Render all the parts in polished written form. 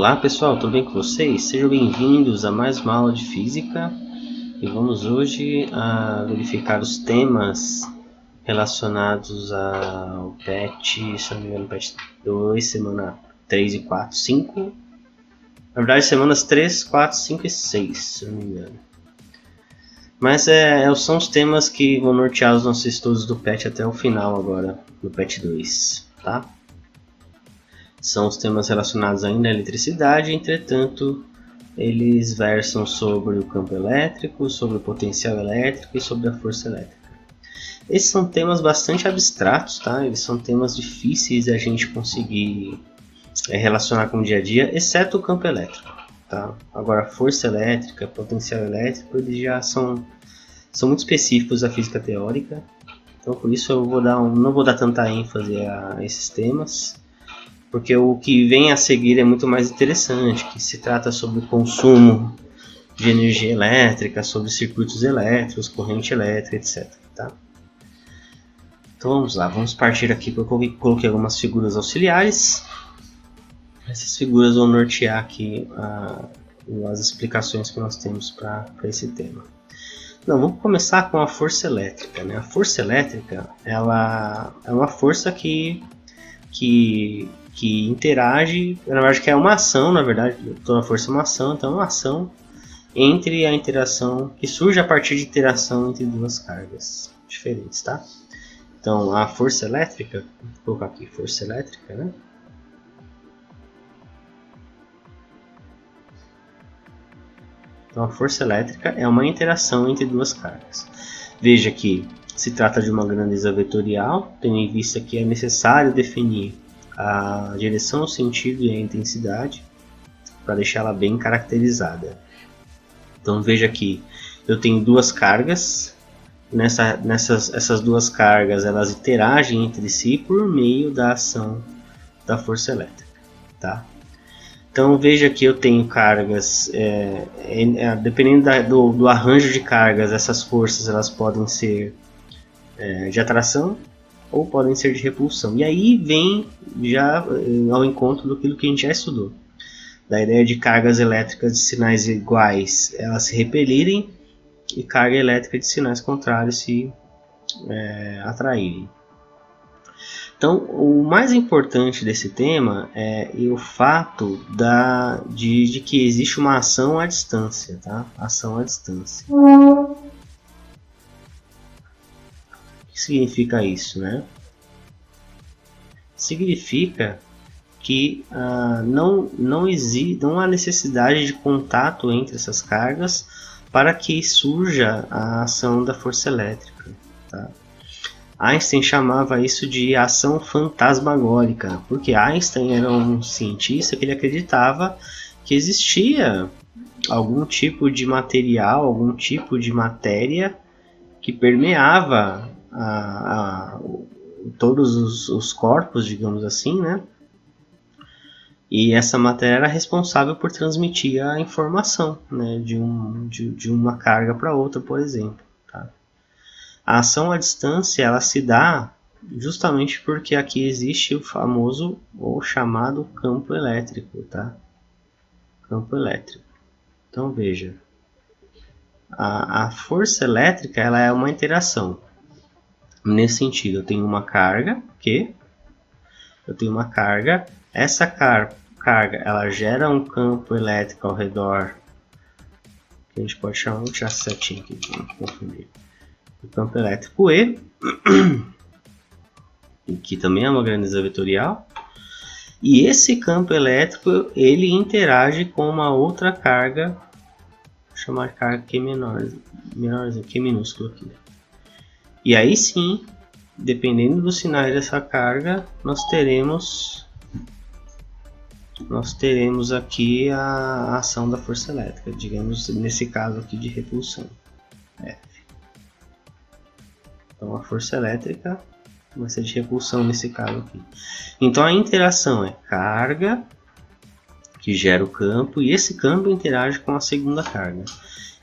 Olá pessoal, tudo bem com vocês? Sejam bem-vindos a mais uma aula de física e vamos hoje verificar os temas relacionados ao PET, se não me engano, PET 2, semana 3 e 4, 5. Na verdade, semanas 3, 4, 5 e 6, se não me engano. Mas são os temas que vão nortear os nossos estudos do PET até o final agora, do PET 2, tá? São os temas relacionados ainda à eletricidade, entretanto, eles versam sobre o campo elétrico, sobre o potencial elétrico e sobre a força elétrica. Esses são temas bastante abstratos, tá? Eles são temas difíceis de a gente conseguir relacionar com o dia a dia, exceto o campo elétrico, tá? Agora, força elétrica, potencial elétrico, eles já são muito específicos da física teórica, então por isso eu não vou dar tanta ênfase a esses temas. Porque o que vem a seguir é muito mais interessante, que se trata sobre o consumo de energia elétrica, sobre circuitos elétricos, corrente elétrica, etc. Tá? Então vamos lá, vamos partir aqui, eu coloquei algumas figuras auxiliares. Essas figuras vão nortear aqui as explicações que nós temos para esse tema. Não, vamos começar com a força elétrica, né? A força elétrica ela é uma força que interage, na verdade que é uma ação, na verdade, toda força é uma ação, então é uma ação entre a interação, que surge a partir de interação entre duas cargas diferentes, tá? Então a força elétrica, vou colocar aqui força elétrica, né? Então a força elétrica é uma interação entre duas cargas. Veja que se trata de uma grandeza vetorial, tendo em vista que é necessário definir a direção, o sentido e a intensidade para deixá-la bem caracterizada. Então veja que eu tenho duas cargas, essas duas cargas elas interagem entre si por meio da ação da força elétrica, tá? Então veja que eu tenho cargas, dependendo do arranjo de cargas, essas forças elas podem ser de atração ou podem ser de repulsão. E aí vem já ao encontro do que a gente já estudou, da ideia de cargas elétricas de sinais iguais elas se repelirem e carga elétrica de sinais contrários se atraírem. Então, o mais importante desse tema é o fato de que existe uma ação à distância, tá? Ação à distância. O que significa isso, né? Significa que não há necessidade de contato entre essas cargas para que surja a ação da força elétrica, tá? Einstein chamava isso de ação fantasmagórica, porque Einstein era um cientista que ele acreditava que existia algum tipo de material, algum tipo de matéria que permeava todos os corpos, digamos assim, né? E essa matéria era responsável por transmitir a informação, né, de uma carga para outra, por exemplo. Tá? A ação à distância ela se dá justamente porque aqui existe o famoso ou chamado campo elétrico, tá? Campo elétrico. Então veja, a força elétrica ela é uma interação. Nesse sentido, eu tenho uma carga, essa carga ela gera um campo elétrico ao redor, que a gente pode chamar, vou tirar essa setinha aqui para não confundir, o campo elétrico E, que também é uma grandeza vetorial, e esse campo elétrico ele interage com uma outra carga, vou chamar de carga Q menor, Q minúsculo aqui. E aí sim, dependendo dos sinais dessa carga, nós teremos aqui a ação da força elétrica, digamos nesse caso aqui de repulsão, F. Então a força elétrica vai ser de repulsão nesse caso aqui. Então a interação é carga, que gera o campo, e esse campo interage com a segunda carga.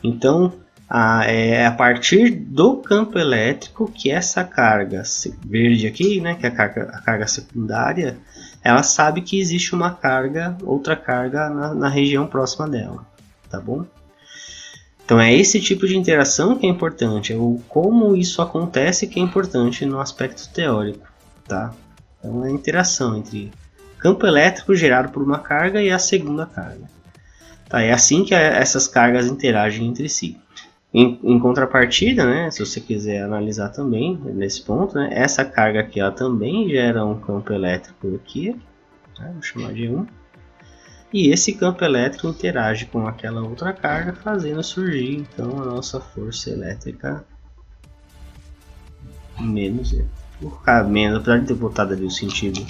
Então É a partir do campo elétrico que essa carga verde aqui, né, que é a carga secundária, ela sabe que existe uma carga, outra carga na região próxima dela, tá bom? Então é esse tipo de interação que é importante, é o como isso acontece que é importante no aspecto teórico, tá? Então é a interação entre campo elétrico gerado por uma carga e a segunda carga. Tá, é assim que essas cargas interagem entre si. Em contrapartida, né, se você quiser analisar também nesse ponto, né, essa carga aqui ela também gera um campo elétrico aqui, tá, vou chamar de 1. E esse campo elétrico interage com aquela outra carga, fazendo surgir então a nossa força elétrica menos E. Vou colocar menos, apesar de ter botado ali o sentido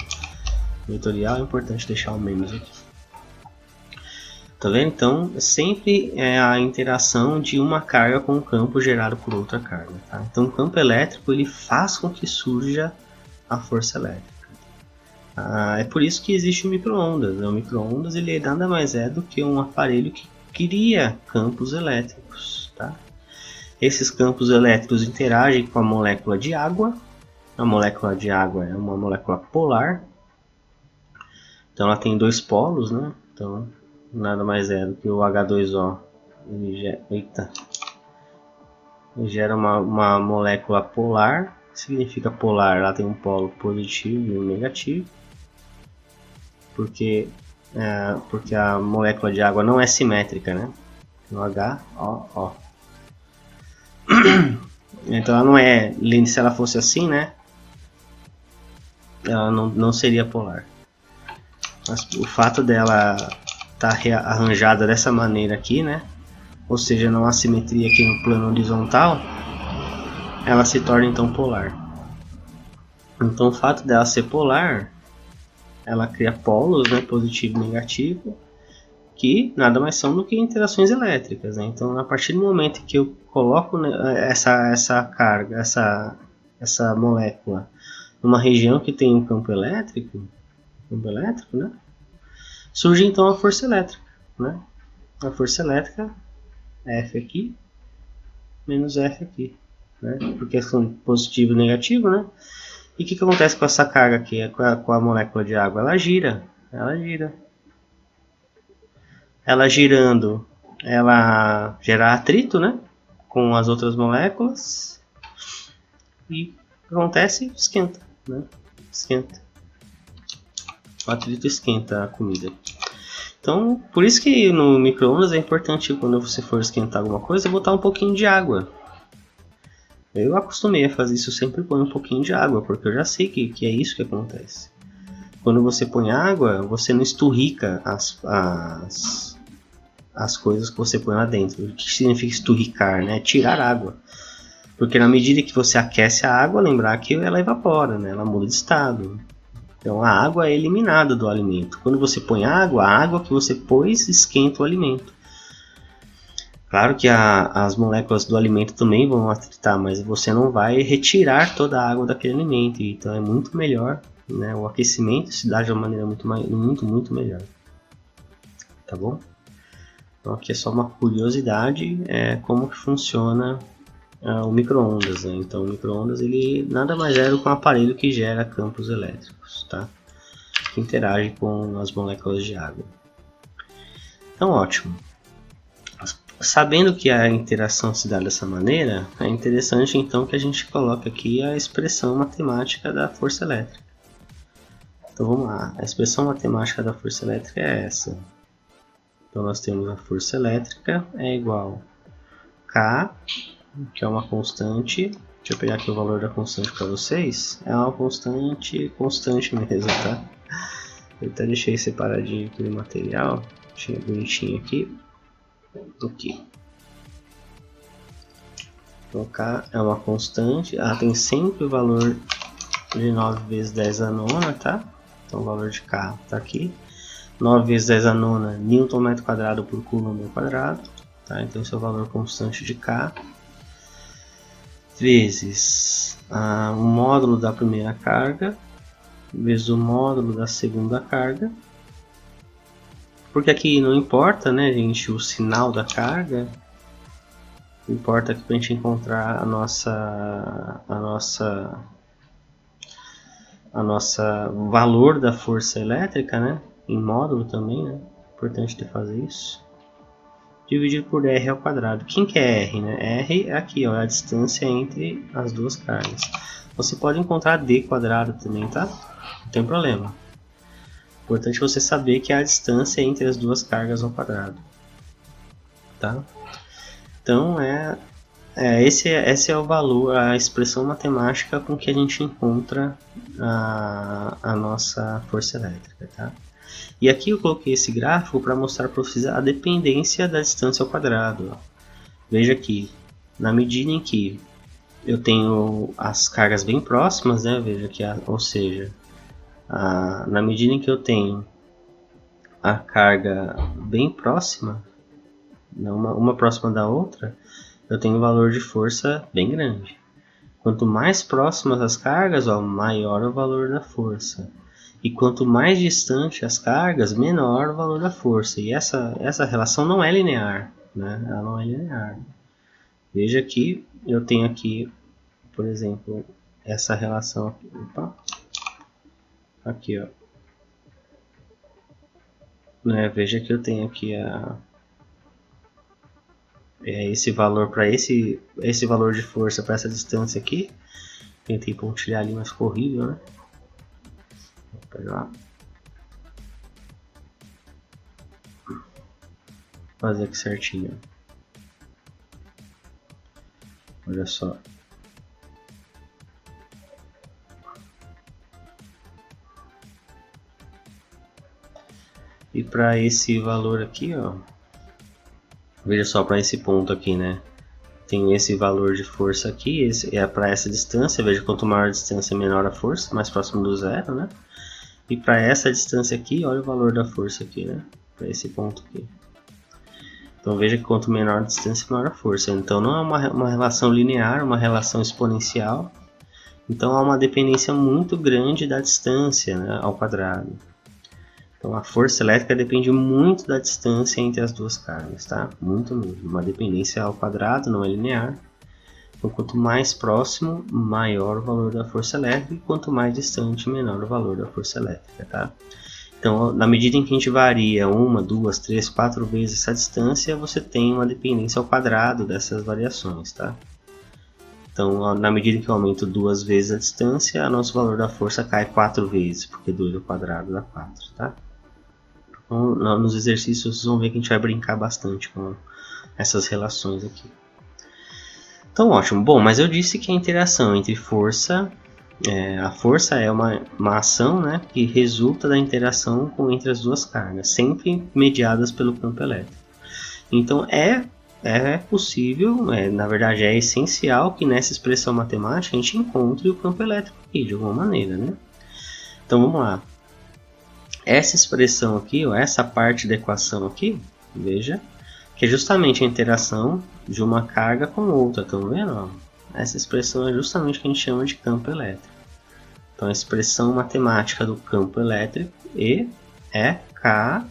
vetorial, é importante deixar o menos aqui. Tá vendo? Então, sempre é a interação de uma carga com o campo gerado por outra carga. Tá? Então, o campo elétrico ele faz com que surja a força elétrica. É por isso que existe o micro-ondas. O micro-ondas ele nada mais é do que um aparelho que cria campos elétricos. Tá? Esses campos elétricos interagem com a molécula de água. A molécula de água é uma molécula polar. Então, ela tem dois polos, né? Então, nada mais é do que o H2O. Ele gera uma molécula polar. Significa polar, ela tem um polo positivo e um negativo. Porque a molécula de água não é simétrica, né? No HOO. Então ela não é linda. Se ela fosse assim, né? Ela não seria polar. Mas o fato dela estar arranjada dessa maneira aqui, né? Ou seja, não há simetria aqui no plano horizontal, ela se torna então polar. Então o fato dela ser polar, ela cria polos, né, positivo e negativo, que nada mais são do que interações elétricas, né? Então a partir do momento que eu coloco, né, essa carga, essa molécula numa região que tem um campo elétrico, né, surge então a força elétrica, né? A força elétrica F aqui menos F aqui, né? Porque são positivo e negativo, né? E o que acontece com essa carga aqui, com a molécula de água? Ela gira. Ela girando, ela gera atrito, né? Com as outras moléculas. E o que acontece? Esquenta, né? Esquenta. O atrito esquenta a comida. Então, por isso que no micro-ondas é importante, quando você for esquentar alguma coisa, botar um pouquinho de água. Eu acostumei a fazer isso, eu sempre ponho um pouquinho de água, porque eu já sei que é isso que acontece. Quando você põe água, você não esturrica as coisas que você põe lá dentro. O que significa esturricar, né? Tirar água. Porque na medida que você aquece a água, lembrar que ela evapora, né? Ela muda de estado. Então a água é eliminada do alimento. Quando você põe água, a água que você pôs esquenta o alimento. Claro que as moléculas do alimento também vão atritar, mas você não vai retirar toda a água daquele alimento. Então é muito melhor, né? O aquecimento se dá de uma maneira muito melhor. Tá bom? Então aqui é só uma curiosidade, como que funciona o micro-ondas, né? Então o micro-ondas ele nada mais é do que um aparelho que gera campos elétricos, tá? Que interage com as moléculas de água. Então ótimo. Sabendo que a interação se dá dessa maneira, é interessante então que a gente coloque aqui a expressão matemática da força elétrica. Então vamos lá, a expressão matemática da força elétrica é essa. Então nós temos a força elétrica é igual a K, que é uma constante. Deixa eu pegar aqui o valor da constante para vocês. É uma constante mesmo, tá? Eu até deixei separadinho aqui no material, deixei bonitinho aqui. Aqui. Então K é uma constante, ela tem sempre o valor de 9 vezes 10 a nona, tá? Então o valor de K está aqui. 9 vezes 10 a nona, Newton metro quadrado por Coulomb quadrado, tá? Então esse é o valor constante de K. Vezes o módulo da primeira carga, vezes o módulo da segunda carga. Porque aqui não importa, né, gente, o sinal da carga. Importa aqui para a gente encontrar a nossa valor da força elétrica, né? Em módulo também, né? Importante de fazer isso. Dividido por R ao quadrado. Quem que é R, né? R é aqui, ó, a distância entre as duas cargas. Você pode encontrar D quadrado também, tá? Não tem problema. Importante você saber que é a distância entre as duas cargas ao quadrado, tá? Então esse é o valor, a expressão matemática com que a gente encontra a nossa força elétrica, tá? E aqui eu coloquei esse gráfico para mostrar para vocês a dependência da distância ao quadrado. Ó. Veja aqui, na medida em que eu tenho as cargas bem próximas, né? Veja aqui, ou seja, na medida em que eu tenho a carga bem próxima, uma próxima da outra, eu tenho um valor de força bem grande. Quanto mais próximas as cargas, ó, maior o valor da força. E quanto mais distante as cargas, menor o valor da força. E essa relação não é linear, né? Ela não é linear. Veja que eu tenho aqui, por exemplo, essa relação aqui. Opa. Aqui, ó. Né? Veja que eu tenho aqui esse valor para esse valor de força para essa distância aqui. Tentei pontilhar ali, mas ficou horrível, né? Vou pegar. Fazer aqui certinho. Olha só. E para esse valor aqui, ó. Veja só, para esse ponto aqui, né? Tem esse valor de força aqui, esse é para essa distância. Veja, quanto maior a distância, menor a força, mais próximo do zero, né? E para essa distância aqui, olha o valor da força aqui, né? Para esse ponto aqui. Então veja que quanto menor a distância, maior a força. Então não é uma relação linear, uma relação exponencial. Então há uma dependência muito grande da distância, né, ao quadrado. Então a força elétrica depende muito da distância entre as duas cargas, tá? Muito mesmo. Uma dependência ao quadrado, não é linear. Então quanto mais próximo, maior o valor da força elétrica, e quanto mais distante, menor o valor da força elétrica, tá? Então, na medida em que a gente varia 1, 2, 3, 4 vezes essa distância, você tem uma dependência ao quadrado dessas variações, tá? Então, na medida em que eu aumento 2 vezes a distância, o nosso valor da força cai 4 vezes, porque 2 ao quadrado dá 4, tá? Então, nos exercícios vocês vão ver que a gente vai brincar bastante com essas relações aqui. Então, ótimo. Bom, mas eu disse que a interação entre força... a força é uma ação, né, que resulta da interação entre as duas cargas, sempre mediadas pelo campo elétrico. Então é possível, na verdade é essencial que nessa expressão matemática a gente encontre o campo elétrico aqui, de alguma maneira, né? Então vamos lá. Essa expressão aqui, ó, essa parte da equação aqui, veja, que é justamente a interação de uma carga com outra, estão vendo? Ó? Essa expressão é justamente o que a gente chama de campo elétrico. Então a expressão matemática do campo elétrico E é K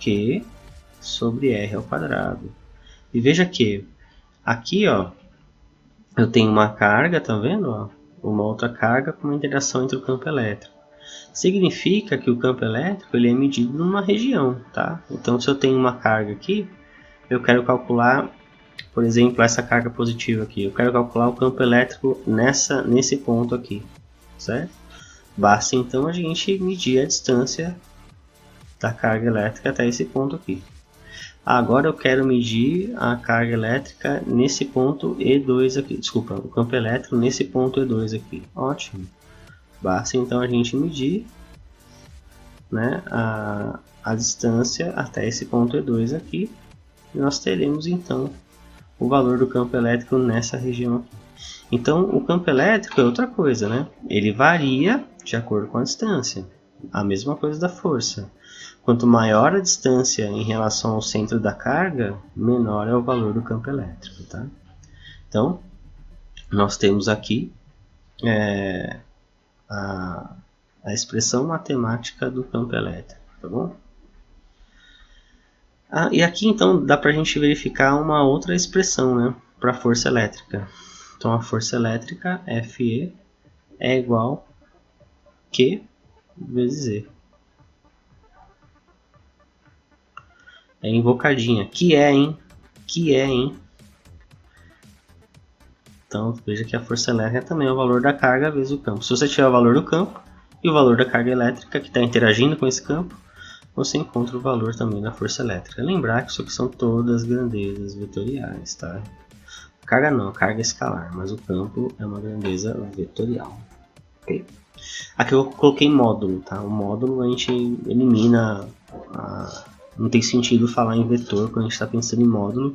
Q sobre R ao quadrado. E veja que aqui, ó, eu tenho uma carga, tá vendo? Ó? Uma outra carga com uma interação entre o campo elétrico. Significa que o campo elétrico ele é medido numa região, tá? Então se eu tenho uma carga aqui, eu quero calcular, por exemplo, essa carga positiva aqui. Eu quero calcular o campo elétrico nesse ponto aqui, certo? Basta então a gente medir a distância da carga elétrica até esse ponto aqui. Agora eu quero medir a carga elétrica nesse ponto E2 aqui. Desculpa, o campo elétrico nesse ponto E2 aqui. Ótimo. Basta então a gente medir, né, a distância até esse ponto E2 aqui. E nós teremos então o valor do campo elétrico nessa região aqui. Então o campo elétrico é outra coisa, né? Ele varia de acordo com a distância. A mesma coisa da força. Quanto maior a distância em relação ao centro da carga, menor é o valor do campo elétrico, tá? Então, nós temos aqui a expressão matemática do campo elétrico, tá bom? E aqui então dá para a gente verificar uma outra expressão, né, para a força elétrica. Então a força elétrica, Fe, é igual a Q vezes E. É invocadinha. Que é, hein? Então veja que a força elétrica também é o valor da carga vezes o campo. Se você tiver o valor do campo e o valor da carga elétrica que está interagindo com esse campo, você encontra o valor também da força elétrica. Lembrar que isso aqui são todas grandezas vetoriais, tá? Carga não, carga escalar, mas o campo é uma grandeza vetorial. Okay? Aqui eu coloquei módulo, tá? O módulo a gente elimina, não tem sentido falar em vetor quando a gente está pensando em módulo,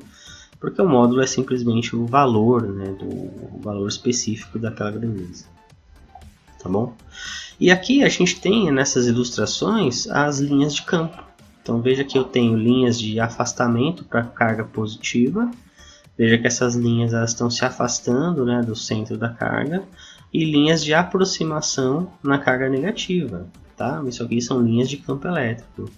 porque o módulo é simplesmente o valor, né, do valor específico daquela grandeza. Tá bom? E aqui a gente tem nessas ilustrações as linhas de campo. Então veja que eu tenho linhas de afastamento para carga positiva. Veja que essas linhas elas estão se afastando, né, do centro da carga. E linhas de aproximação na carga negativa. Tá? Isso aqui são linhas de campo elétrico.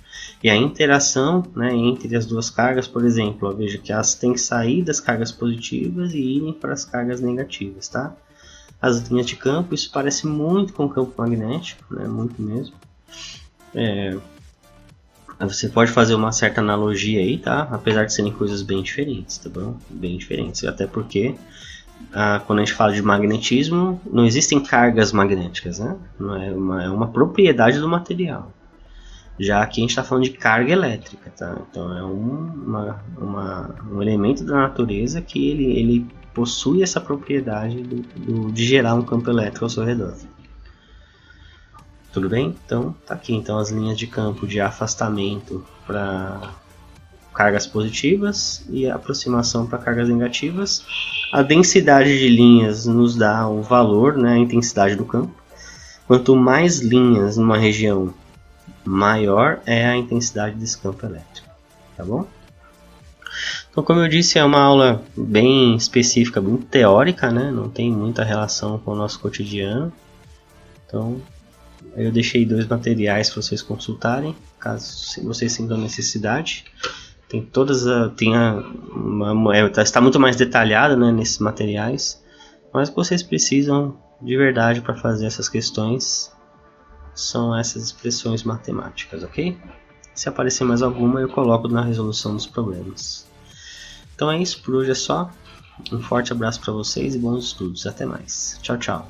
E a interação, né, entre as duas cargas, por exemplo, ó, veja que elas têm que sair das cargas positivas e irem para as cargas negativas. Tá? As linhas de campo, isso parece muito com o campo magnético, né? Muito mesmo. Você pode fazer uma certa analogia aí, tá? Apesar de serem coisas bem diferentes, tá bom? Bem diferentes, até porque quando a gente fala de magnetismo, não existem cargas magnéticas, né? Não é uma propriedade do material. Já aqui a gente está falando de carga elétrica, tá? Então é um elemento da natureza que ele possui essa propriedade de gerar um campo elétrico ao seu redor. Tudo bem? Então tá aqui então as linhas de campo de afastamento para cargas positivas e aproximação para cargas negativas. A densidade de linhas nos dá o valor, né, a intensidade do campo. Quanto mais linhas numa região, maior é a intensidade desse campo elétrico. Tá bom? Então, como eu disse, é uma aula bem específica, bem teórica, né? Não tem muita relação com o nosso cotidiano. Então, eu deixei 2 materiais para vocês consultarem, caso vocês sintam necessidade. Tem todas está muito mais detalhado, né, nesses materiais, mas o que vocês precisam de verdade para fazer essas questões são essas expressões matemáticas, ok? Se aparecer mais alguma, eu coloco na resolução dos problemas. Então é isso, por hoje é só. Um forte abraço para vocês e bons estudos. Até mais. Tchau, tchau.